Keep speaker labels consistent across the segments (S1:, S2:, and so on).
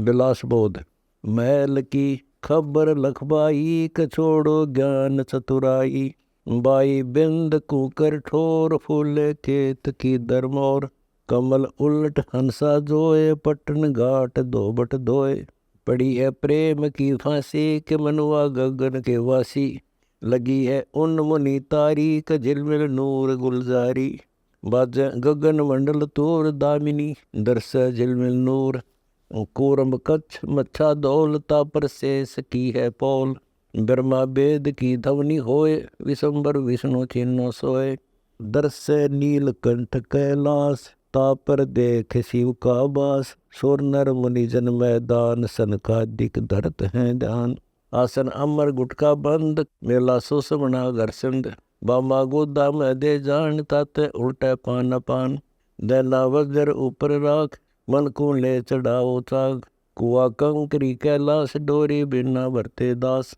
S1: विलास बोध। मैल की खबर लखबाई, कछोड़ो ज्ञान चतुराई। बाई बिंद कुकर ठोर, फूले खेत की दरमोर। कमल उलट हंसा जोए, पटन घाट धोबट धोए। पड़ी है प्रेम की फांसी, के मनुआ गगन के वासी। लगी है उन मुनि तारी, क झिलमिल नूर गुलजारी। बाजे गगन मंडल तोर, दामिनी दर्श झिलमिल नूर। कूरम कच्छ मच्छा दौलता, पर शेष की है पौल। ब्रह्मा वेद की ध्वनि होए, विशंबर विष्णु चिन्ह सोए। दर्श नीलकंठ कैलाश, तापर देख शिव का वास। सुर नर मुनि जन मैदान, सनकादिक धरत हैं ध्यान। आसन अमर गुटका बंद, मेला सुषमना घरसंद। बामा गोदा में दे जान, ताते उल्टे पान पान। दैना वज्र ऊपर राख, मन को ले चढ़ाओ चाग। कुआ कंकरी कैलाश, डोरी बिना भरते दास।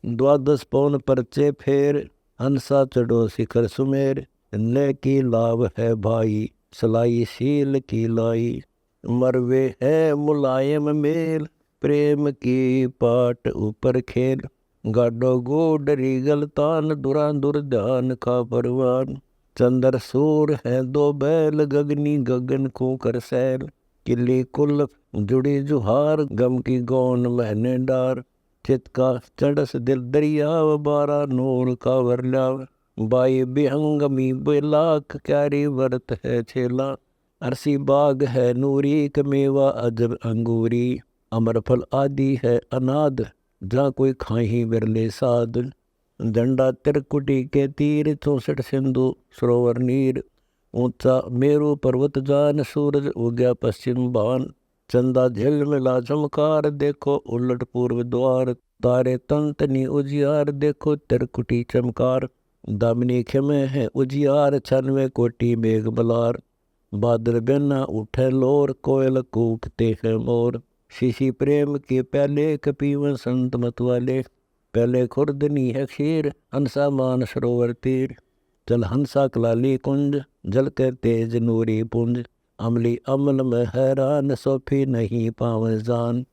S1: द्वादश पौन परचे फेर, हंसा चढ़ो शिखर सुमेर। ने की लाभ है भाई, सलाई शील की लाई। मरवे है मुलायम मेल, प्रेम की पाट ऊपर खेल। गाडो गोड रीगल तान, दुरांदुर ध्यान का परवान। चंद्र सूर है दो बैल, गगनी गगन को कर सैल। किली कुल जुड़ी जुहार, गम की गौन महने डार। चित का चढ़स दिल दरिया, बारा नूर का वरलाव। बाई बिहंगमी बेलाख, क्यारी व्रत है छेला। अरसी बाग है नूरी, कमेवा अजब अंगूरी। अमर फल आदि है अनाद, जहाँ कोई खाही बिरले साध। झंडा तिरकुटी के तीर, 64 सिंधु सरोवर नीर। ऊंचा मेरु पर्वत जान, सूरज उगया पश्चिम बान। चंदा झिल मिला झमकार, देखो उलट पूर्व द्वार। तारे तंतनी उजियार, देखो तिरकुटी चमकार। दामिनी खेमे है उजियार, 96 कोटि मेघ बलार। बादल बेना उठे लोर, कोयल कूकते हैं मोर। शीशी प्रेम के प्याले, कपीवन संत मतवाले। पहले खुर्दनी है क्षीर, हंसा मान सरोवर तीर। चल हंसा कलाली कुंज, जल के तेज नूरी पुंज। अमली अमल में हैरान, सोफी नहीं पावन जान।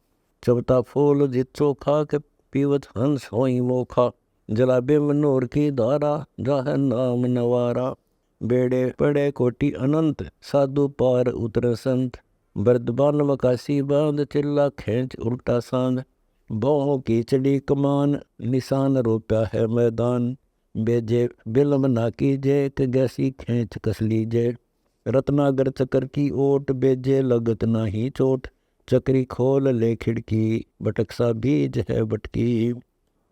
S1: चबता फूल जितो खा के, पीवत हंस होई मोखा। जला बिम नूर की धारा, जाह नाम नवारा। बेड़े पड़े कोटि अनंत, साधु पार उतर संत। बर्दबान मकासी बांध, चिल्ला खेच उल्टा सांध। बाहों की चढ़ी कमान, निशान रोप्या है मैदान। बेजे बिलम ना कीजे, गैसी खेच कस लीजे। रत्नागर चक्र की ओट, बेजे लगत नाही चोट। चक्री खोल ले खिड़की, बटकसा बीज है बटकी।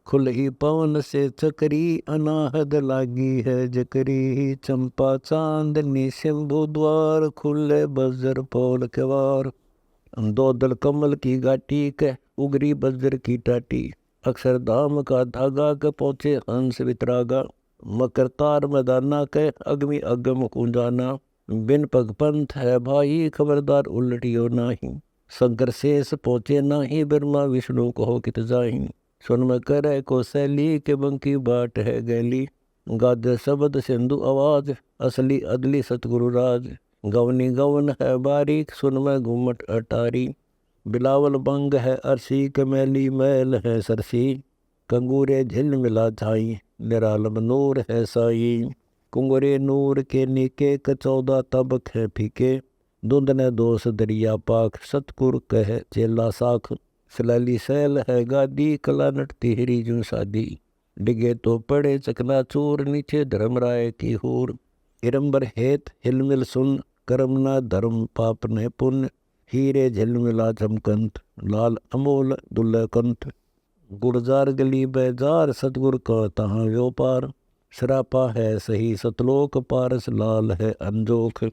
S1: खुलही पवन से चकरी, अनाहद लागी है जकरी। चंपा चांदनी शंभु द्वार, खुले बजर पोल केवार। दो दल कमल की गाटी के, उगरी बजर की टाटी। अक्षरधाम का धागा के, पहुंचे हंस वितरागा। मकर तार मैदाना के, अग्नि अगम कुंजाना। बिन पग पंथ है भाई, खबरदार उलटियो नाही। शंकर शेष पहुँचे नाही, ब्रह्मा विष्णु कहो कित जाही। सुन में करे को सैली, के बंकी बाट है गैली। गाज शब्द सिंधु आवाज, असली अदली सतगुरु राज। गवनी गवन है बारीक, सुन में घूमट अटारी। बिलावल बंग है अरसी, कमेली मैल है सरसी। कंगूरे झिल मिला छाई, निरालम नूर है साई। कुंगरे नूर के नीके, 14 तबक है फीके। धुंध ने दोष दरिया पाख, सतगुर कह चेला साख। सलाली सैल है गादी, कला नट तिहरी जू शादी। डिगे तो पड़े चकना चूर, नीचे धर्मराय की हूर। इरंबर हेत हिलमिल सुन, कर्म ना धर्म पाप ने पुण्य। हीरे झिलमिला चमकंत, लाल अमोल दुल्ल कंठ। गुरजार गली बेजार, सतगुर का तहाँ व्योपार। सरापा है सही सतलोक, पारस लाल है अनजोख।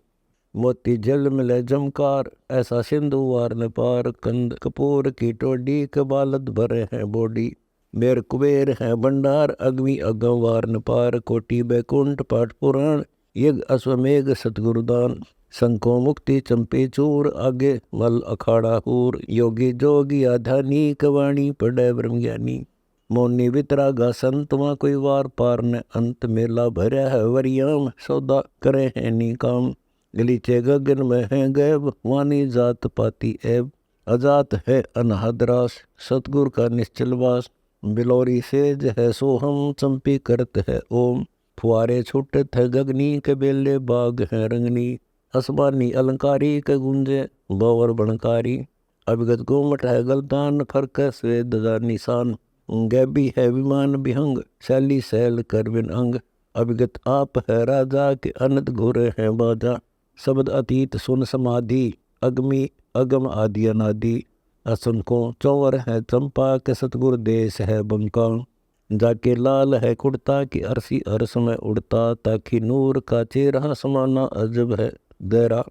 S1: मोती जल मिले जमकार, ऐसा सिंधु वार न पार। कंद कपूर की टोडी, कबालत भरे हैं बोडी। मेर कुबेर है भंडार, अग्नि अगम वार न पार। कोटि बैकुंठ पाठ पुराण, यज्ञ अश्वमेघ सतगुरुदान। संको मुक्ति चंपे चूर, आगे मल अखाड़ा हूर। योगी जोगी आध्यानी, कवाणी पढ़े ब्रह्म ज्ञानी। मौनी वितरागा संत, वहाँ कोई वार पार न अंत। मेला भरया है वरियाम, सौदा करे है नी काम। गलीचे गगन में है गैब, वानी जात पाती ऐब। अजात है अनहद रास, सतगुर का निश्चल वास। बिलोरी सेज है सोहम, चंपी करत है ओम। फुआरे छूटत है गगनी, के बेले बाग है रंगनी। असमानी अलंकारी के गुंजे, बवर बनकारी। अभिगत गोमट है गलतान, फरक स्वेद निशान। गैबी है विमान विहंग, शैली शैल करविन अंग। अभिगत आप है राजा, के अनंत घुर है बाजा। शब्द अतीत सुन समाधि, अगमी अगम आदि अनादि। असुन को चौवर है चंपा, के सतगुर देश है बंका। जाके लाल है कुड़ता, की अरसी अरस में उड़ता। ताकि नूर का चेहरा समाना, अजब है गहरा।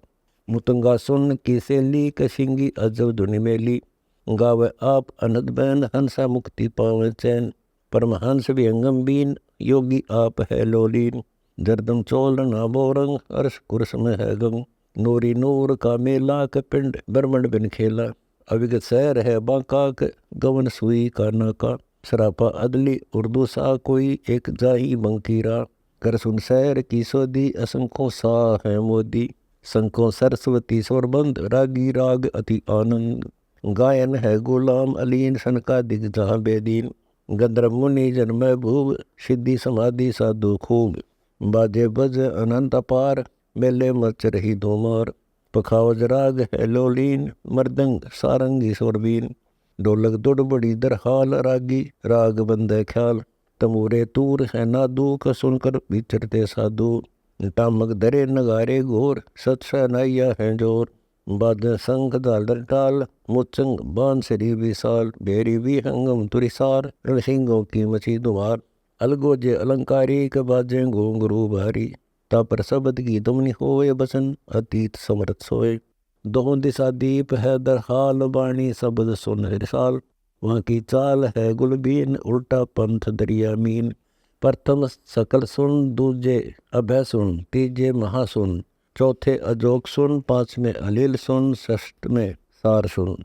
S1: मुतंगा सुन की सेली, कशिंगी अजब धुनि मेली। गावे आप अनद बैन, हंसा मुक्ति पावे चैन। परमहंस विहंगम बीन, योगी आप है लोलीन। जरदम चोल ना बोरंग, अर्श कुर्स में है गंग। नूरी नूर का मेला, के पिंड ब्रह्मंड बिन खेला। अविगत शहर है बांका, के गवन सुई का नाका। सरापा अदली उर्दू सा, कोई एक जाही बंकीरा। कर सुन शहर की सोदी, असंख्यों सा है मोदी। संको सरस्वती स्वरबंद, रागी राग अति आनंद। गायन है गुलाम अलीन, सनका दिग जहाँ बेदीन। गंधर्व मुनि जन्म भूव, सिद्धि समाधि साधु खूब। बाजे बज अनंत अपार, मेले मच रही धूमार। पखावज राग है लोलीन, मृदंग सारंगी स्वरबीन। ढोलक दुड़ बड़ी दरहाल, रागी राग बंदे ख्याल। तमूरे तूर है नादू, का सुनकर विचरते साधु। टामक दरे नगारे घोर, सत सहनाइया है जोर। बादल संख दालर टाल, मुचंग बांसुरी विशाल। बेरी विहंगम तुरिसार, रणसिंहों की मची दुमार। अलगोजे अलंकारी, के बाजे घोंघरू भारी। तापर शब्द की दुमनी होए, बसन अतीत समरत सोए। दोहों दिशा दीप है दरहाल, बाणी शब्द सुन रिसाल। वहाँ की चाल है गुलबीन, उल्टा पंथ दरिया मीन। प्रथम सकल सुन, दूजे अभय सुन, तीजे महासुन। चौथे अजोक सुन, पांचवें अलील सुन, षष्ठ में सार सुन।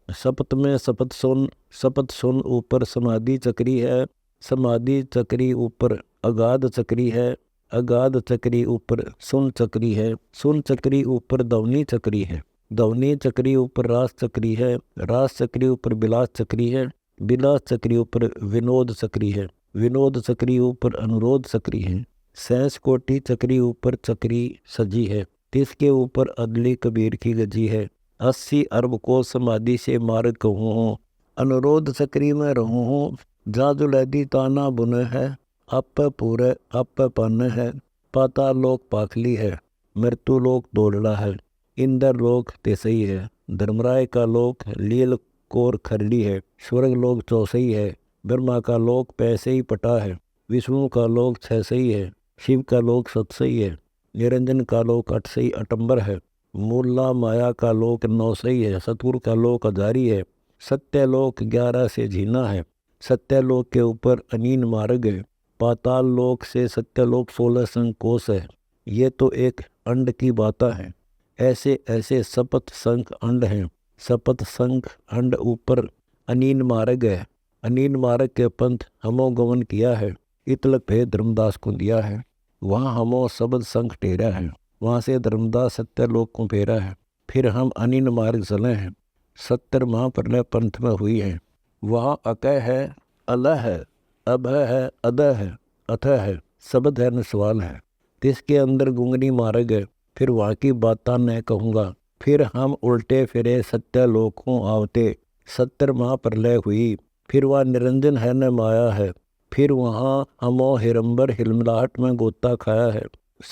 S1: सप्त में शपथ सुन, शपथ सुन ऊपर समाधि चक्री है। समाधि चक्री ऊपर अगाध चक्री है। अगाध चक्री ऊपर सुन चक्री है। सुन चक्री ऊपर दवनी चक्री है। दवनी चक्री ऊपर रास चक्री है। रास चक्री ऊपर बिलास चक्री है। बिलास चक्री ऊपर विनोद चक्री है। विनोद चक्री ऊपर अनुरोध चक्री है। सैंस कोटि चक्री ऊपर चक्री सजी है। तिसके ऊपर अदली कबीर की गजी है। 80 अरब को समाधि से मार्ग कहूँ हूँ। अनुरोध चक्री में रहूँ हूँ। जादू लैदी ताना बुने है। आप पूरे आप पन है। पाताल लोक पाखली है। मृत्यु लोक दौड़ला है। इंद्र लोक तेसई है। धर्मराय का लोक लील कोर खरली है। स्वर्ग लोक चौसई है। ब्रह्मा का लोक पैसे ही पटा है। विष्णु का लोक छसई है। शिव का लोक सतसई है। निरंजन का लोक अठसई अटंबर है। मूला माया का लोक नौसई है। सतगुरु का लोक अजारी है। सत्यलोक 11 से झीना है। सत्यलोक के ऊपर अनीन मार्ग है। पाताल लोक से सत्यलोक 16 संकोश है। ये तो एक अंड की बाता है। ऐसे ऐसे सपत संख अंड हैं। सपत संख अंड ऊपर अनीन मार्ग है। अनीन मार्ग के पंथ हमो गमन किया है। इतलक भेद धर्मदास को दिया है। वहाँ हमो शब्द संख टेरा है। वहाँ से धर्मदास सत्यलोक को फेरा है। फिर हम अनीन मार्ग चले हैं। 70 महाप्रलय पंथ में हुई है। वहाँ अकय है, अलह है, अभय है, अदय है, अथय है, शब्द है न सवाल है। तिसके अंदर गुंगनी मार्ग है। फिर वहाँ की बाता न कहूँगा। फिर हम उल्टे फिरे सत्यलोकों आवते। 70 महाप्रलय हुई। फिर वह निरंजन है न माया है। फिर वहाँ हमो हिरंबर हिलमिलाहट में गोता खाया है।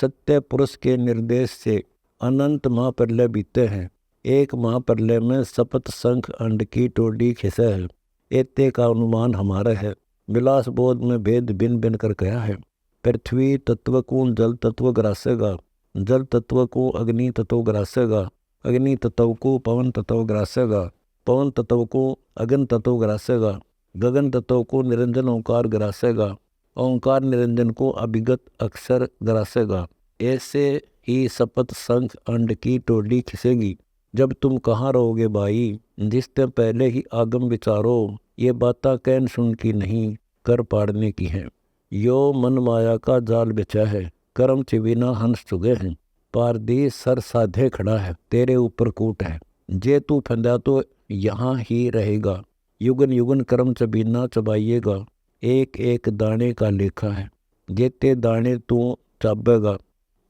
S1: सत्य पुरुष के निर्देश से अनंत महाप्रलय बीते हैं। एक महाप्रलय में सपत संख अंड की टोडी खिसे है। एते का अनुमान हमारा है। विलास बोध में भेद बिन बिन कर कहा है। पृथ्वी तत्व को जल तत्व ग्रासेगा। जल तत्व को अग्नि तत्व ग्रासेगा। अग्नि तत्व को पवन तत्व ग्रासेगा। पवन तत्व को अगन तत्व ग्रासेगा। गगन तत्व को निरंजन ओंकार ग्रासेगा। ओंकार निरंजन को अभिगत अक्षर ग्रासेगा। ऐसे ही सपत संख अंड की टोडी खिसेगी। जब तुम कहाँ रहोगे भाई, जिससे पहले ही आगम विचारो। ये बातें कैन सुन की नहीं, कर पाड़ने की हैं। यो मन माया का जाल बिछा है। कर्म चिविना हंस चुगे हैं। पारदेश सर साधे खड़ा है। तेरे ऊपर कूट है। जे तू फंदा तो यहाँ ही रहेगा। युगन युगन कर्म चबीना चबाइएगा। एक एक दाने का लेखा है, जेते दाने तू चाबेगा।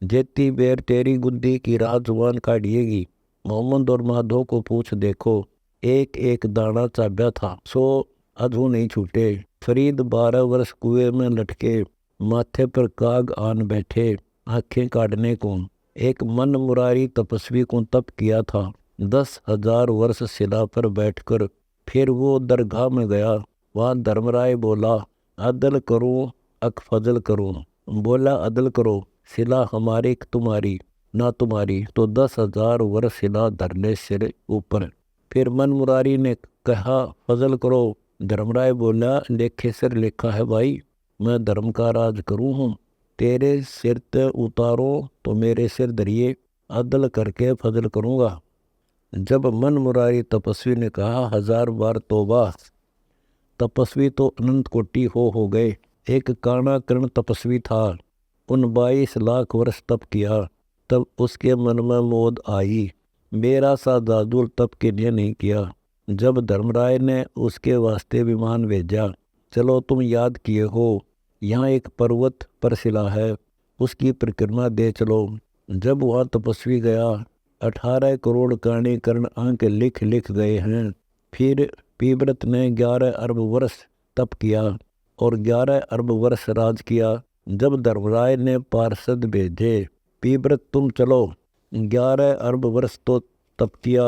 S1: जेती बेर तेरी गुद्दी की राह जुबान काटिएगी। मोहम्मद और माधो को पूछ देखो, एक एक दाना चाब्या था, सो अधू नहीं छूटे। फरीद 12 वर्ष कुएं में लटके, माथे पर काग आन बैठे, आंखें काटने को। एक मन मुरारी तपस्वी को तप किया था, 10,000 वर्ष शिला पर बैठकर। फिर वो दरगाह में गया, वहाँ धर्मराय बोला, अदल करूं अक फजल करूं। बोला अदल करो, शिला हमारी तुम्हारी ना तुम्हारी, तो 10,000 वर्ष शिला धर ले सिर ऊपर। फिर मन मुरारी ने कहा फजल करो। धर्मराय बोला, लेखे सिर लेखा है भाई, मैं धर्म का राज करूं हूँ। तेरे सिर ते उतारो तो मेरे सिर धरिए, अदल करके फजल करूंगा। जब मन मुरारी तपस्वी ने कहा 1000 बार तौबा। तपस्वी तो अनंत कोटि हो गए। एक काना कर्ण तपस्वी था, उन 22 लाख वर्ष तप किया। तब उसके मन में मोद आई, मेरा सा दादुल तप के लिए नहीं किया। जब धर्मराय ने उसके वास्ते विमान भेजा, चलो तुम याद किए हो, यहाँ एक पर्वत पर शिला है, उसकी परिक्रमा दे चलो। जब वहाँ तपस्वी गया, 18 करोड़ काणे कर्ण अंक लिख गए हैं। फिर पीव्रत ने 11 अरब वर्ष तप किया और 11 अरब वर्ष राज किया। जब धर्मराय ने पार्षद भेजे, पीव्रत तुम चलो, 11 अरब वर्ष तो तप किया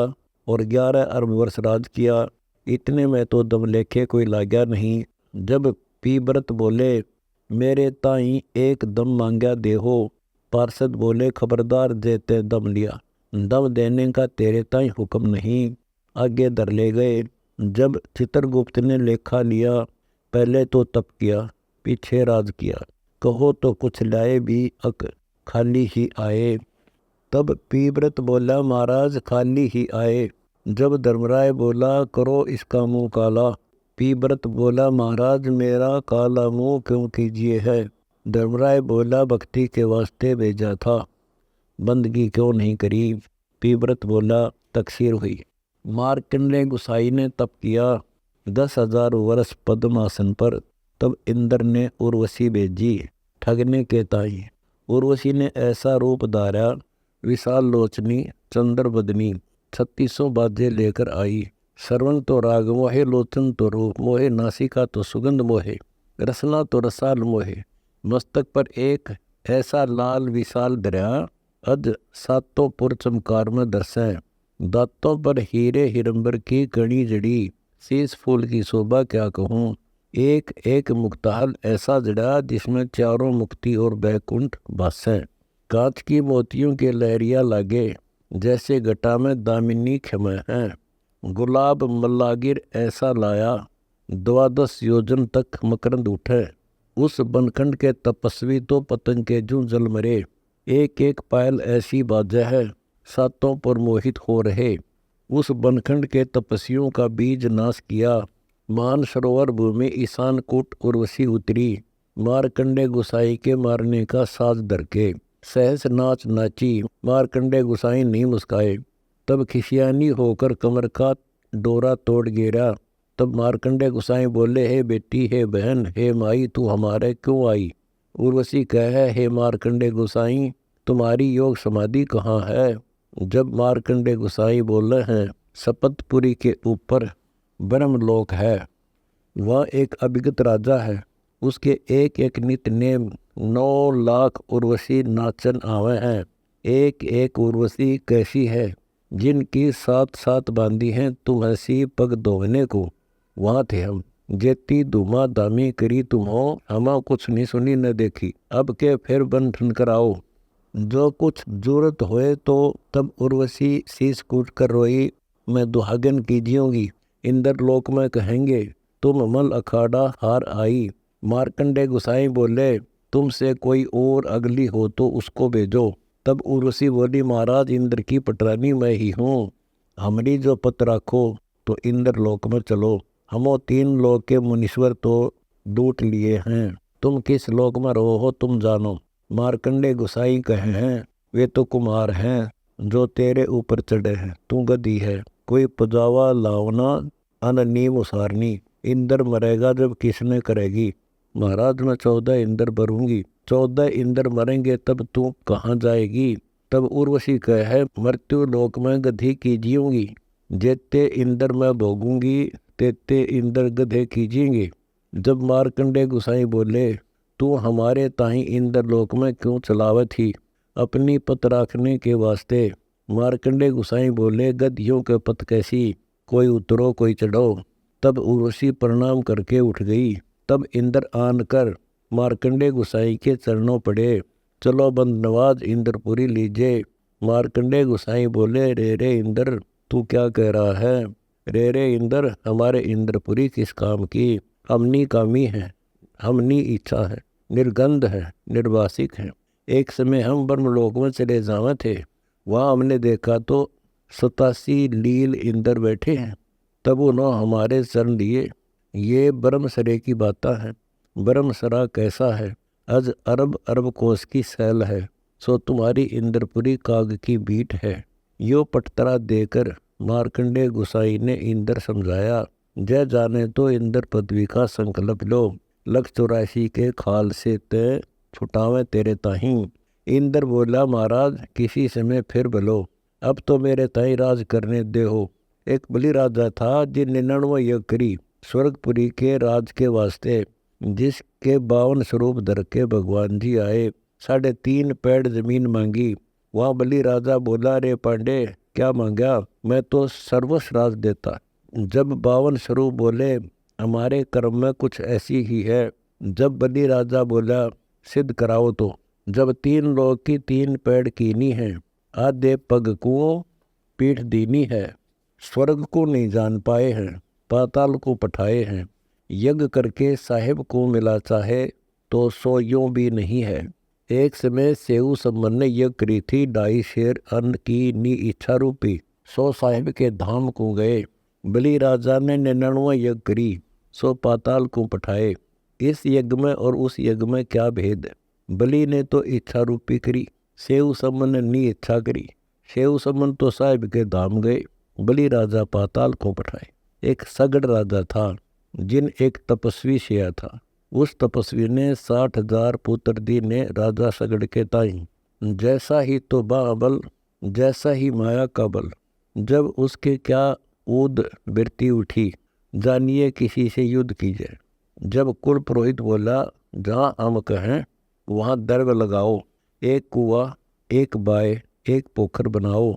S1: और 11 अरब वर्ष राज किया, इतने में तो दम लेखे कोई लाग्या नहीं। जब पीव्रत बोले, मेरे ताई एक दम मांग्या देहो। पार्षद बोले, खबरदार देते दम लिया, दम देने का तेरे ताई हुक्म नहीं। आगे धर ले गए। जब चित्रगुप्त ने लेखा लिया, पहले तो तप किया, पीछे राज किया, कहो तो कुछ लाए भी अक खाली ही आए। तब पीव्रत बोला, महाराज खाली ही आए। जब धर्मराय बोला, करो इसका मुंह काला। पीव्रत बोला, महाराज मेरा काला मुंह क्यों कीजिए है। धर्मराय बोला, भक्ति के वास्ते भेजा था, बंदगी क्यों नहीं करी। पीव्रत बोला, तकसीर हुई। मार्कंडेय गोसाई ने तप किया 10,000 वर्ष पद्मासन पर। तब इंद्र ने उर्वशी भेजी ठगने के ताई। उर्वशी ने ऐसा रूप धारा, विशाल लोचनी चंद्र बदनी, 3600 बाजे लेकर आई। श्रवण तो राग मोहे, लोचन तो रूप मोहे, नासिका तो सुगंध मोहे, रसना तो रसाल मोहे। मस्तक पर एक ऐसा लाल विशाल दरिया, अज सातों पुर चमकार में दर्शे। दांतों पर हीरे हिरंबर की कणी जड़ी, शीश फूल की शोभा क्या कहूँ। एक एक मुक्ताहल ऐसा जड़ा जिसमें चारों मुक्ति और बैकुंठ भासे। कांच की मोतियों के लहरिया लागे, जैसे घटा में दामिनी खमे हैं। गुलाब मल्लागिर ऐसा लाया, 12 योजन तक मकरंद उठे। उस बनखंड के तपस्वी तो पतंग के जूं जल मरे। एक एक पायल ऐसी बाजे है, सातों पर मोहित हो रहे। उस बनखंड के तपस्वियों का बीज नाश किया। मान सरोवर भूमि ईशान कूट उर्वशी उतरी। मारकंडे गोसाई के मारने का साज धर के सहस नाच नाची। मारकंडे गोसाई नहीं मुस्काए। तब खिसियानी होकर कमर का डोरा तोड़ गिरा। तब मारकंडे गोसाई बोले, हे बेटी, हे बहन, हे माई, तू हमारे क्यों आई। उर्वशी कहे, हे मारकंडे गोसाई, तुम्हारी योग समाधि कहाँ है। जब मारकंडे गोसाई बोले हैं, सपतपुरी के ऊपर ब्रह्मलोक है, वह एक अभिगत राजा है, उसके एक एक नित नेम 9 लाख उर्वशी नाचन आवे हैं। एक एक उर्वशी कैसी है, जिनकी 7 बांधी हैं तुम ऐसी पग धोने को। वहाँ थे हम, जेती धूमा दामी करी तुम हो, हमा कुछ नहीं सुनी न देखी। अब के फिर बन ठन कर आओ। जो कुछ जरूरत होए तो तब उर्वशी शीश कूट कर रोई, मैं दुहागन कीजियोगी। इंद्र लोक में कहेंगे, तुम मल अखाड़ा हार आई। मार्कंडे गोसाई बोले, तुमसे कोई और अगली हो तो उसको भेजो। तब उर्वशी बोली, महाराज इंद्र की पटरानी मैं ही हूँ, हमारी जो पत राखो तो इंद्र लोक में चलो। हमो 3 लोक के मुनीश्वर तो लूट लिए हैं, तुम किस लोक में रहो हो तुम जानो। मार्कंडे गोसाई कहे हैं, वे तो कुमार हैं जो तेरे ऊपर चढ़े हैं, तू गधी है। कोई पुजावा लावना अन नीम उसारनी। इंद्र मरेगा जब किसने करेगी। महाराज मैं 14 इंद्र भरूंगी, 14 इंद्र मरेंगे तब तू कहाँ जाएगी। तब उर्वशी कहे मृत्यु लोक में गधी कीजिएगी, जेते इंद्र मैं भोगूंगी तेते इंद्र गधे कीजिएंगे। जब मार्कंडे गुसाई बोले तू हमारे ताई इंद्र लोक में क्यों चलावत थी, अपनी पत राखने के वास्ते। मार्कंडे गुसाई बोले गधियों के पत कैसी, कोई उतरो कोई चढ़ो। तब उर्वशी प्रणाम करके उठ गई। तब इंद्र आन कर मार्कंडे गुसाई के चरणों पड़े, चलो बंदनवाज इंद्रपुरी लीजिए। मार्कंडे गुसाई बोले रे इंद्र तू क्या कह रहा है। रे इंद्र हमारे इंद्रपुरी किस काम की, हमनी कामी है, हमनी इच्छा है, निर्गंध है, निर्वासिक है। एक समय हम ब्रह्मलोक में चले जावे थे, वहाँ हमने देखा तो 87 लील इंद्र बैठे हैं। तब उन्होंने हमारे चरण लिए, ये ब्रह्मसरे की बाता है। ब्रह्मसरा कैसा है, अज अरब अरब कोस की सैल है, सो तुम्हारी इंद्रपुरी काग की बीट है। यो पटतरा देकर मार्कंडे गुसाई ने इंद्र समझाया, जय जाने तो इंद्र पदवी का संकल्प लो, लख 84 के खाल से ते छुटावे तेरे ताही। इंद्र बोला महाराज किसी समय फिर बोलो, अब तो मेरे ताई राज करने दे हो। एक बलि राजा था जिन 99 यज्ञ करी स्वर्गपुरी के राज के वास्ते, जिसके 52 स्वरूप धर के भगवान जी आए, 3.5 पेड़ जमीन मांगी। वहाँ बलि राजा बोला रे पांडे क्या मांगा, मैं तो सर्वस्व राज देता। जब 52 स्वरूप बोले हमारे कर्म में कुछ ऐसी ही है। जब बलि राजा बोला सिद्ध कराओ तो, जब 3 लोग की 3 पेड़ कीनी है, आधे पग को पीठ दीनी है, स्वर्ग को नहीं जान पाए हैं, पाताल को पठाए हैं, यज्ञ करके साहिब को मिला चाहे तो सो यूं भी नहीं है। एक समय सेऊ संबंध ने यज्ञ करी थी, 2.5 शेर अन्न की नी इच्छा रूपी, 100 साहिब के धाम को गए। बलि राजा ने 99 यज्ञ करी, 100 पाताल को पठाए। इस यज्ञ में और उस यज्ञ में क्या भेद। बलि ने तो इच्छा रूपी करी, सेऊ संबंध ने नी इच्छा करी। सेऊ संबंध तो साहिब के धाम गए, बलि राजा पाताल को पठाए। एक सगड़ राजा था जिन एक तपस्वी सिया था, उस तपस्वी ने 60,000 पुत्र दीने राजा सगड़ के ताई। जैसा ही तो बाबल जैसा ही माया का बल, जब उसके क्या ऊद बिरती उठी, जानिए किसी से युद्ध कीजिए। जब कुल पुरोहित बोला जहाँ हम कहें वहाँ दर्व लगाओ, एक कुआ एक बाय एक पोखर बनाओ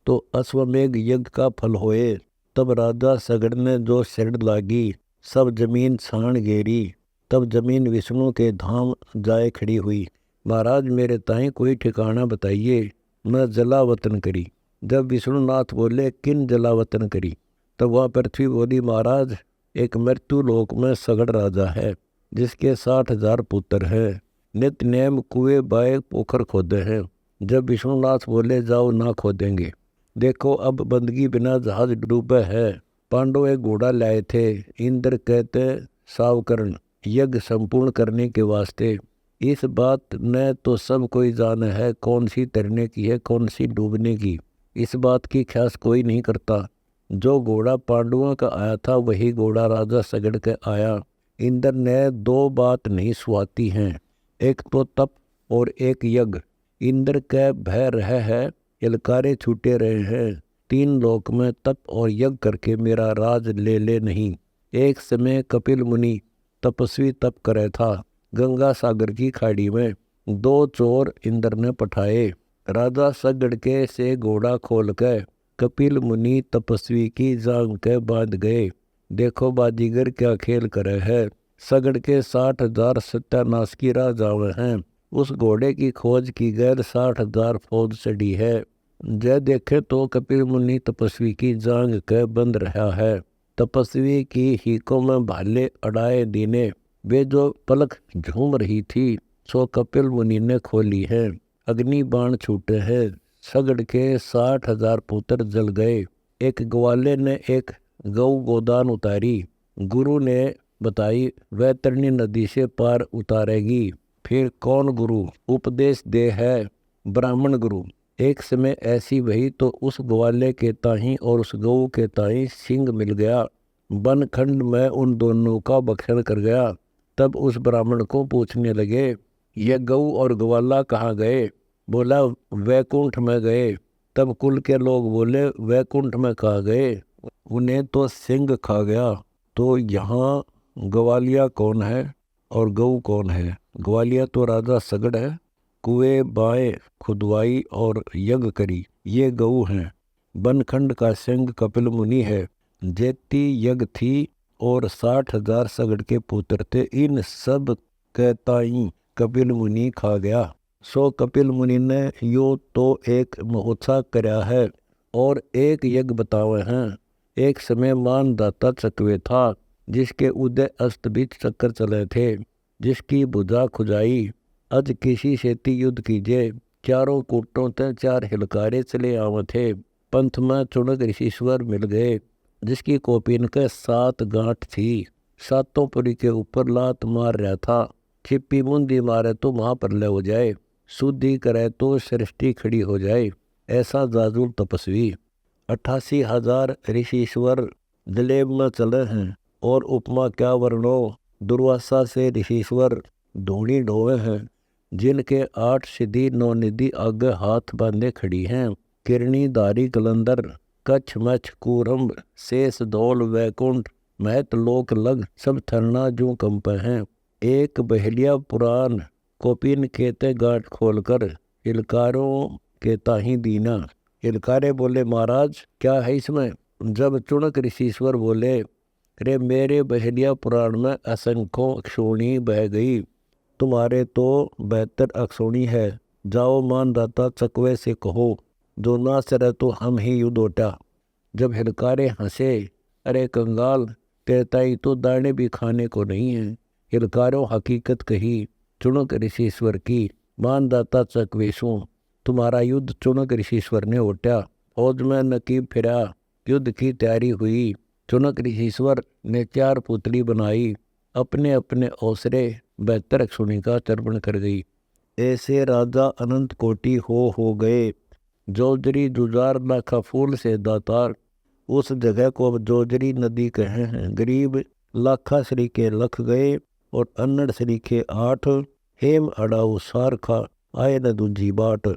S1: तो अश्वमेघ यज्ञ का फल होए। तब राजा सगड़ ने जो शरण लागी, सब जमीन छान गेरी। तब जमीन विष्णु के धाम जाए खड़ी हुई। महाराज मेरे ताई कोई ठिकाना बताइए, मैं जलावतन करी। जब विष्णुनाथ बोले किन जलावतन करी, तब वह पृथ्वी बोली महाराज एक मृत्यु लोक में सगड़ राजा है, जिसके 60,000 पुत्र हैं, नित्य नेम कुएं बाय पोखर खोदे हैं। जब विष्णुनाथ बोले जाओ ना खोदेंगे। देखो अब बंदगी बिना जहाज डूबे है। पांडव एक घोड़ा लाए थे, इंद्र कहते सावकरण यज्ञ संपूर्ण करने के वास्ते। इस बात ने तो सब कोई जाना है, कौन सी तैरने की है कौन सी डूबने की, इस बात की ख्यास कोई नहीं करता। जो घोड़ा पांडवों का आया था वही घोड़ा राजा सगड़ के आया। इंद्र ने 2 बात नहीं सुहाती हैं, एक तो तप और एक यज्ञ। इंद्र के भय रहे है, इलकारे छूटे रहे हैं, 3 लोक में तप और यज्ञ करके मेरा राज ले ले नहीं। एक समय कपिल मुनि तपस्वी तप करे था, गंगा सागर की खाड़ी में 2 चोर इंद्र ने पठाए। राजा सगड़ के से घोड़ा खोल के कपिल मुनि तपस्वी की जांग के बांध गए। देखो बाजीगर क्या खेल करे है, सगड़ के 60,000 सत्यानाश की राह जावे हैं। उस घोड़े की खोज की गैर 60,000 फौज चढ़ी है। जय देखे तो कपिल मुनि तपस्वी की जांग के बंद रहा है। तपस्वी की हीकों में भाले अड़ाए दीने, वे जो पलक झूम रही थी सो कपिल मुनि ने खोली है। अग्नि बाण छूटे हैं, सगड़ के 60,000 पुत्र जल गए। एक ग्वाले ने एक गौ गोदान उतारी, गुरु ने बताई वैतरणी नदी से पार उतारेगी। फिर कौन गुरु उपदेश दे है, ब्राह्मण गुरु। एक समय ऐसी वही तो उस ग्वाले के ताही और उस गऊ के ताही सिंह मिल गया। वन खंड में उन दोनों का भक्षण कर गया। तब उस ब्राह्मण को पूछने लगे, ये गऊ और ग्वाला कहाँ गए? बोला, वैकुंठ में गए। तब कुल के लोग बोले, वैकुंठ में कहाँ गए? उन्हें तो सिंह खा गया। तो यहाँ ग्वालिया कौन है और गऊ कौन है? ग्वालिया तो राजा सगड़ है, कुएं बाएं खुदवाई और यज्ञ करी, ये गऊ हैं। बनखंड का सिंह कपिल मुनि है, जेती यज्ञ थी और 60,000 सगड़ के पुत्र थे। इन सब कहताई कपिल मुनि खा गया। सो कपिल मुनि ने यो तो एक महोत्सव करया है और एक यज्ञ बतावे हैं। एक समय मानदाता चकवे था, जिसके उदय अस्त बीच चक्कर चले थे, जिसकी भुजा खुजाई। अज किसी सेती युद्ध कीजिए, चारों कूटों ते 4 हिलकारे चले आवे थे। पंथ में चुनक ऋषिश्वर मिल गए, जिसकी कोपिन के 7 गांठ थी। सातों पुरी के ऊपर लात मार रहा था। छिप्पी मुंदी मारे तो महाप्रलय हो जाए, शुद्धि करे तो सृष्टि खड़ी हो जाए। ऐसा जाजुल तपस्वी 88,000 ऋषिश्वर दिलेब में चले हैं। और उपमा क्या वर्णो, दुर्वासा से ऋषिश्वर धूणी ढोवे हैं, जिनके 8 सिद्धि 9 निधि आगे हाथ बांधे खड़ी हैं। किरणी धारी कलंदर, कच्छ मच्छ कूरम्ब, शेष धौल वैकुंठ, महत लोक लग, सब थरना जू कंप हैं। एक बहलिया पुराण, कोपिन केते गांठ खोलकर, इलकारों के ताही दीना। इलकारे बोले, महाराज क्या है इसमें? जब चुनक ऋषिश्वर बोले, रे मेरे बहलिया पुराण में असंख्यों अक्षोणी बह गई, तुम्हारे तो 72 अक्षोणी है। जाओ मानदाता चकवे से कहो, जो ना सरे तो हम ही युद्ध ओटा। जब हिलकारे हंसे, अरे कंगाल, तेताई तो दाने भी खाने को नहीं है। हिलकारों हकीकत कही, चुनक ऋषिश्वर की, मानदाता चकवेशों, तुम्हारा युद्ध चुनक ऋषिश्वर ने ओटा। फौज में नकीब फिरा, युद्ध की तैयारी हुई। चुनक ऋषिश्वर ने 4 पुतली बनाई, अपने अपने ओसरे 72 अक्षोणी का तर्पण कर गई। ऐसे राजा अनंत कोटि हो गए, जोजरी जुजार लाखा फूल से दातार। उस जगह को अब जोजरी नदी कहे हैं। गरीब लाखा श्री के लख गए और अन्नड़ श्री के 8। हेम अड़ाऊ सार खा, आए न दूजी बाट।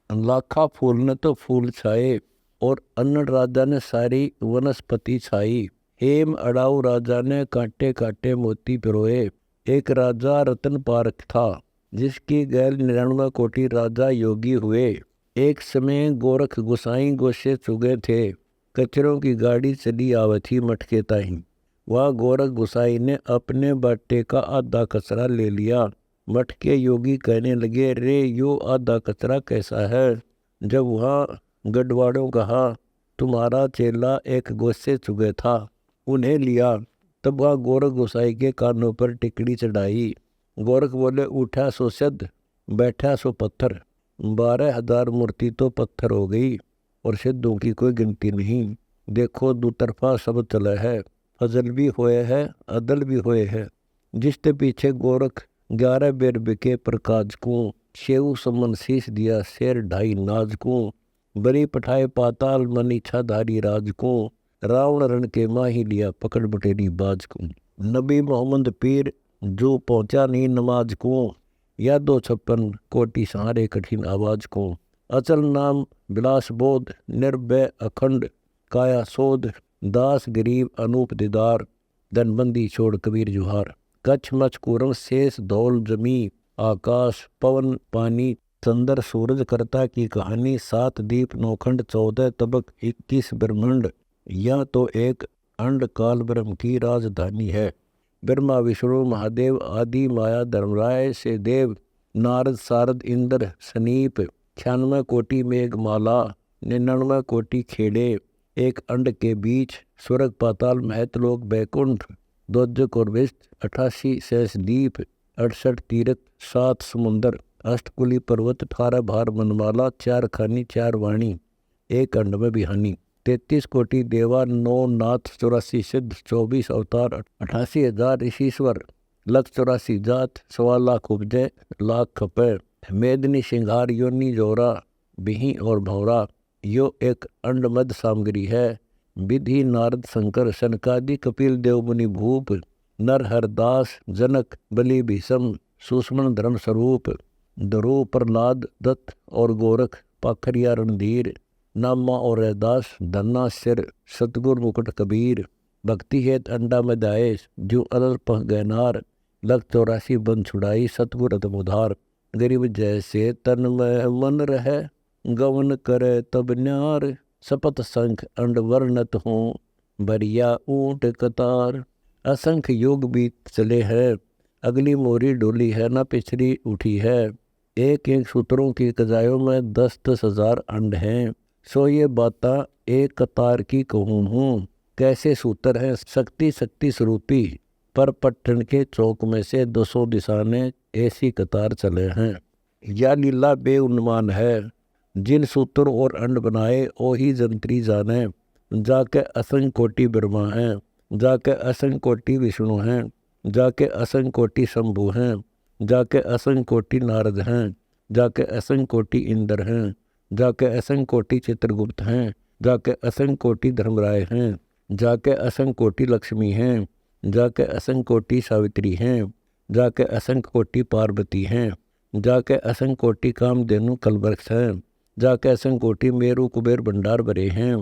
S1: लाखा फूल ने तो फूल छाए और अन्नड़ राजा ने सारी वनस्पति छाई। हेम अड़ाऊ राजा ने कांटे कांटे मोती पिरोए। एक राजा रतन पारक था, जिसकी गैर 99 कोटि राजा योगी हुए। एक समय गोरख गुसाई गोसे चुगे थे, कचरों की गाड़ी चली आवे थी मटके ताही। वह गोरख गुसाई ने अपने बाटे का आधा कचरा ले लिया। मटके योगी कहने लगे, रे यो आधा कचरा कैसा है? जब वहाँ गढ़वाड़ों कहा, तुम्हारा चेला एक गोसे चुगे था, उन्हें लिया। तब वह गोरख गोसाई के कानों पर टिकड़ी चढ़ाई। गोरख बोले, उठा सो सिद्ध, बैठा सो पत्थर। 12,000 मूर्ति तो पत्थर हो गई और सिद्धों की कोई गिनती नहीं। देखो दुतरफा सब चला है, फजल भी होए है, अदल भी होए है। जिसके पीछे गोरख 11 बेर बिके प्रकाज को, शेऊ समन शीश दिया शेर 2.5 नाज को। बरी पठाए पाताल मन इच्छाधारी राज को, रावण रण के माही लिया पकड़ बटेरी बाज को। नबी मोहम्मद पीर जो पहुंचा नहीं नमाज को, या 256 कोटि सहारे कठिन आवाज को। अचल नाम विलास बोध, निर्भय अखंड काया सोध। दास गरीब अनूप दीदार, धनबंदी छोड़ कबीर जुहार। कच्छ मच कुरम शेष धौल जमी, आकाश पवन पानी। चंद्र सूरज करता की कहानी, 7 दीप नौखंड 14 तबक 21 ब्रह्मांड। यह तो एक अंड काल ब्रह्म की राजधानी है। ब्रह्मा विष्णु महादेव आदि माया धर्मराय से देव, नारद सारद इंद्र सनीप। 96 कोटि मेघमाला, 99 कोटि खेड़े। एक अंड के बीच स्वर्ग पाताल महतलोक बैकुंठ, दोजक और विष्ट। 88 शेष दीप, 68 तीर्थ, 7 समुंदर, अष्टकुली पर्वत, 18 भार मनमाला। 4 खानी 4 वाणी, एक अंड में बिहानी। 33 कोटि देवा, 9 नाथ, 84 सिद्ध, 24 अवतार, 88,000 ऋषिश्वर, 184 जात, 1.25 लाख उपजय, लाख खपे। मेदनी सिंघार योनि जोरा, बिही और भौरा यो एक अंडमद सामग्री है। विधि नारद शंकर सनकादि कपिल देव मुनि भूप नर हरदास जनक बलि भीषम सुषमन धर्म स्वरूप द्रुव प्रहलाद दत्त और गोरख पाखरिया रणधीर नामा और रैदास धन्ना सिर सतगुर मुकुट कबीर भक्ति हेत अंडा में दाए जो अनल पह गैनार लख 84 बन छुड़ाई सतगुर उधार गरीब जैसे तन में मन रहे गवन करे तब न्यार सपत संख अंड वर्णत हूँ बरिया ऊंट कतार। असंख्य योग बीत चले हैं अगली मोरी डोली है न पिछड़ी उठी है। एक एक सूत्रों की कजायों में 10-10 हजार अंड हैं। सो ये बाता एक कतार की कहूँ हूँ। कैसे सूत्र हैं शक्ति शक्ति स्वरूपी पर पट्टन के चौक में से 200 दिशा ने ऐसी कतार चले हैं। या लीला बेउन्मान है जिन सूत्र और अंड बनाए ओ ही जंत्री जाने। जाके असंख्य कोटि ब्रह्मा हैं जाके असंख्य कोटि विष्णु हैं जाके असंख्य कोटि शंभु हैं जाके असंख्य कोटि नारद हैं जाके असंख्य कोटि इंद्र हैं जाके असंख्य कोटि चित्रगुप्त हैं जाके असंख्य कोटि धर्मराय हैं जाके असंख्य कोटि लक्ष्मी हैं जाके असंख्य कोटि सावित्री हैं जाके असंख्य कोटि पार्वती हैं जाके असंख्य कोटि कामधेनु कलवृक्ष हैं जाके असंख्य कोटि मेरु कुबेर भंडार भरे हैं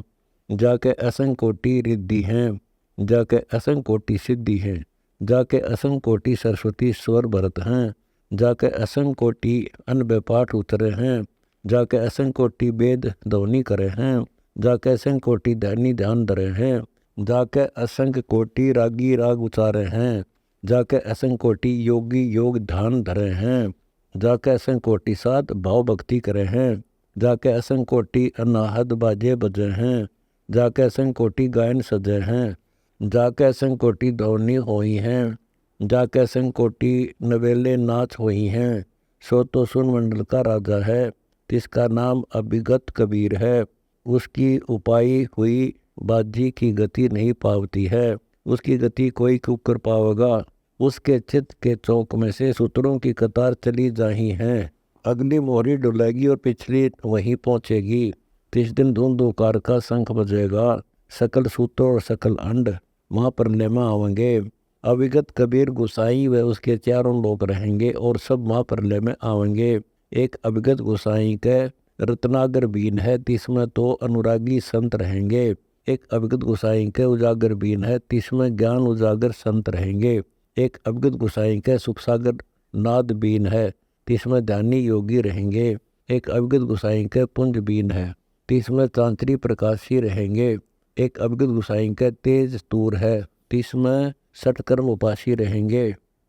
S1: जाके असंख्य कोटि रिद्धि हैं जाके असंख्य कोटि सिद्धि हैं जाके असंख्य कोटि सरस्वती स्वर भरत हैं जाके असंख्य कोटि अनबे पाठ उतरे हैं जाके असंख्य कोटि वेद ध्वनि करे हैं जाके असंख्य कोटि ध्यानी ध्यान धरे हैं जाके असंख्य कोटि रागी राग उचारे हैं जाके असंख्य कोटि योगी योग ध्यान धरे हैं जाके असंख्य कोटि साध भाव भक्ति करे हैं जाके असंख्य कोटि अनाहद बाजे बजे हैं जाके असंख्य कोटि गायन सजे हैं जाके असंख्य कोटि ध्वनि होई हैं जाके असंख्य कोटि नवेले नाच होई हैं। सो तो सुन मंडल का राजा है जिसका नाम अभिगत कबीर है। उसकी उपाई हुई बाजी की गति नहीं पावती है उसकी गति कोई कुकर पावेगा। उसके चित्त के चौक में से सूत्रों की कतार चली जाही हैं। अगली मोहरी डुलेगी और पिछली वहीं पहुँचेगी। तिस दिन धुंधुकार का शंख बजेगा सकल सूत्र और सकल अंड महाप्रलय में आवेंगे। अविगत कबीर गोसाई व उसके चारों लोग रहेंगे और सब महाप्रलय में आवेंगे। एक अविगत गोसाई के रत्नागर बीन है जिसमें तो अनुरागी संत रहेंगे। एक अविगत गोसाई के उजागर बीन है जिसमें ज्ञान उजागर संत रहेंगे। एक अविगत गोसाई के सुखसागर नाद बीन है जिसमें ध्यानी योगी रहेंगे। एक अविगत गोसाई के पुंज बीन है जिसमें तांत्री प्रकाशी रहेंगे। एक अविगत गोसाई के तेज तूर है जिसमें सटकर्म उपासी रहेंगे।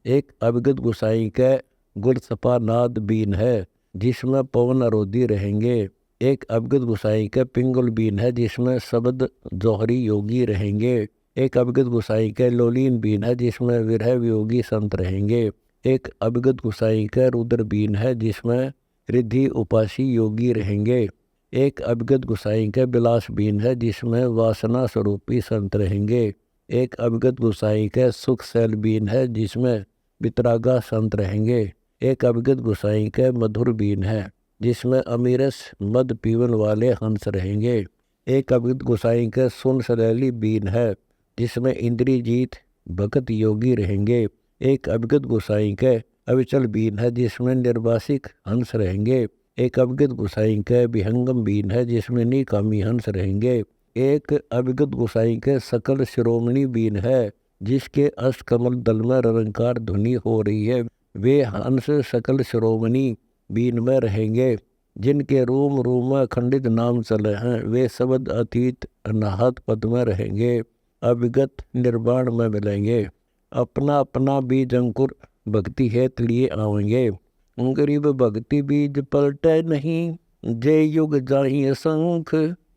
S1: एक अविगत गोसाई के गुलसपा नाद बीन है जिसमें पवन अरोधी रहेंगे। एक अविगत गोसाई के पिंगल बीन है जिसमें शब्द जौहरी योगी रहेंगे। एक अविगत गोसाई के लोलीन बीन है जिसमें विरह वियोगी संत रहेंगे। एक अविगत गोसाई के रुद्र बीन है जिसमें रिद्धि उपासी योगी रहेंगे। एक अविगत गोसाई के बिलास बीन है जिसमें वासना स्वरूपी संत रहेंगे। एक अविगत गोसाई के सुख शैल बीन है जिसमें वितरागा संत रहेंगे। एक अविगत गोसाई के मधुर बीन है जिसमें अमीरस मद पीवन वाले हंस रहेंगे। एक अविगत गोसाई के सुन सदैली बीन है जिसमें इंद्री जीत भगत योगी रहेंगे। एक अविगत गोसाई के अविचल बीन है जिसमें निर्वासिक हंस रहेंगे। एक अविगत गोसाई के विहंगम बीन है जिसमें निकामी हंस रहेंगे। एक अविगत गोसाई के सकल शिरोमणि बीन है जिसके अष्टकमल दल में रंकार ध्वनि हो रही है। वे हंस सकल शिरोमणि बीन में रहेंगे। जिनके रूम रूम में खंडित नाम चले हैं वे शब्द अतीत अनाहत पद में रहेंगे। अविगत निर्वाण में मिलेंगे। अपना अपना बीज अंकुर भक्ति हेत लिए आवेंगे। गरीब भक्ति बीज पलटे नहीं जय युग जाही शंख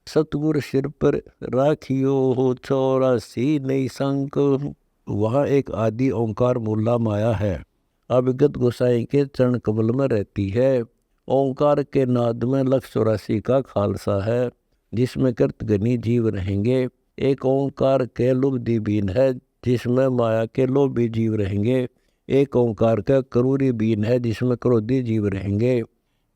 S1: सतगुर सिर पर राखियो हो 84 नई शंख। वहाँ एक आदि ओंकार मूला माया है अविगत गोसाई के चरण कमल में रहती है। ओंकार के नाद में 184 का खालसा है जिसमें कृतगनी जीव रहेंगे। एक ओंकार के लुब्धि बीन है जिसमें माया के लोभी जीव रहेंगे। एक ओंकार का क्रूरी बीन है जिसमें क्रोधी जीव रहेंगे।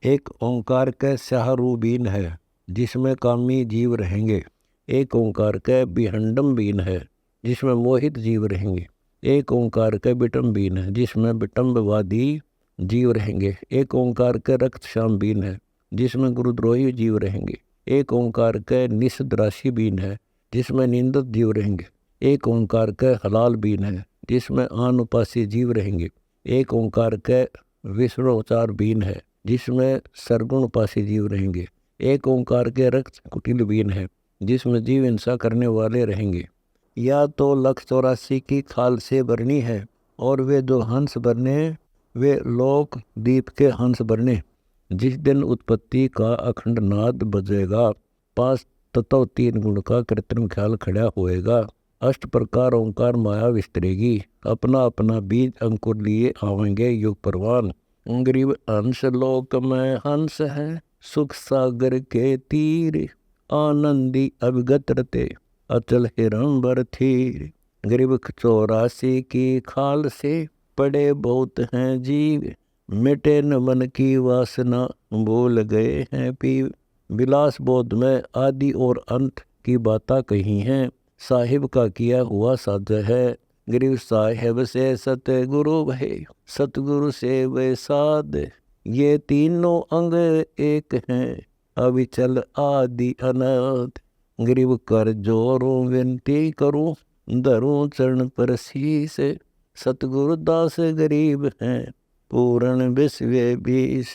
S1: एक ओंकार का स्याहरू बीन है जिसमें कामी जीव रहेंगे। एक ओंकार का विहंडम बीन है जिसमें मोहित जीव रहेंगे। एक ओंकार का विटम बीन है जिसमें विटम्बवादी जीव रहेंगे। एक ओंकार का रक्त श्याम बीन है जिसमें गुरुद्रोही जीव रहेंगे। एक ओंकार का निषद्राशी बीन है जिसमें निंदित जीव रहेंगे। एक ओंकार का हलाल बीन है जिसमें अनुपासी जीव रहेंगे। एक ओंकार का विष्णुचार बीन है जिसमें सरगुण उपासी जीव रहेंगे। एक ओंकार के रक्त कुटिल बीन है जिसमें जीव हिंसा करने वाले रहेंगे। या तो 184 की खाल से बरनी है और वे जो हंस बरने वे लोक दीप के हंस बरने। जिस दिन उत्पत्ति का अखंड नाद बजेगा, 5 तत्व 3 गुण का कृत्रिम ख्याल खड़ा होएगा। 8 प्रकार ओंकार माया विस्तरेगी, अपना अपना बीज अंकुर लिए आवेंगे युग परवान। गरीब हंस लोक में हंस है, सुख सागर के तीर, आनंदी अभिगत रते अचल हिरंबर थीर। गरीब 84 की खाल से पड़े बहुत हैं जीव, मिटे न मन की वासना भूल गए हैं पीव। विलास बोध में आदि और अंत की बातें कही हैं, साहिब का किया हुआ साध्य है। गरीब साहिब से सतगुरु भय, सतगुरु से वे साध, ये तीनों अंग एक हैं, अविचल आदि अनाथ। गरीब कर जोरों विनती करूं, धरूं चरण पर शीस, सतगुरु दास गरीब हैं, पूर्ण विश्व बीस।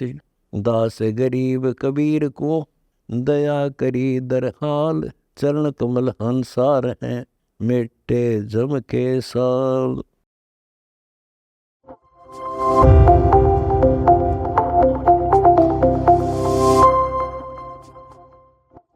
S1: दास गरीब कबीर को दया करी दरहाल, चरण कमल हंसार हैं, मिटे जम के साल।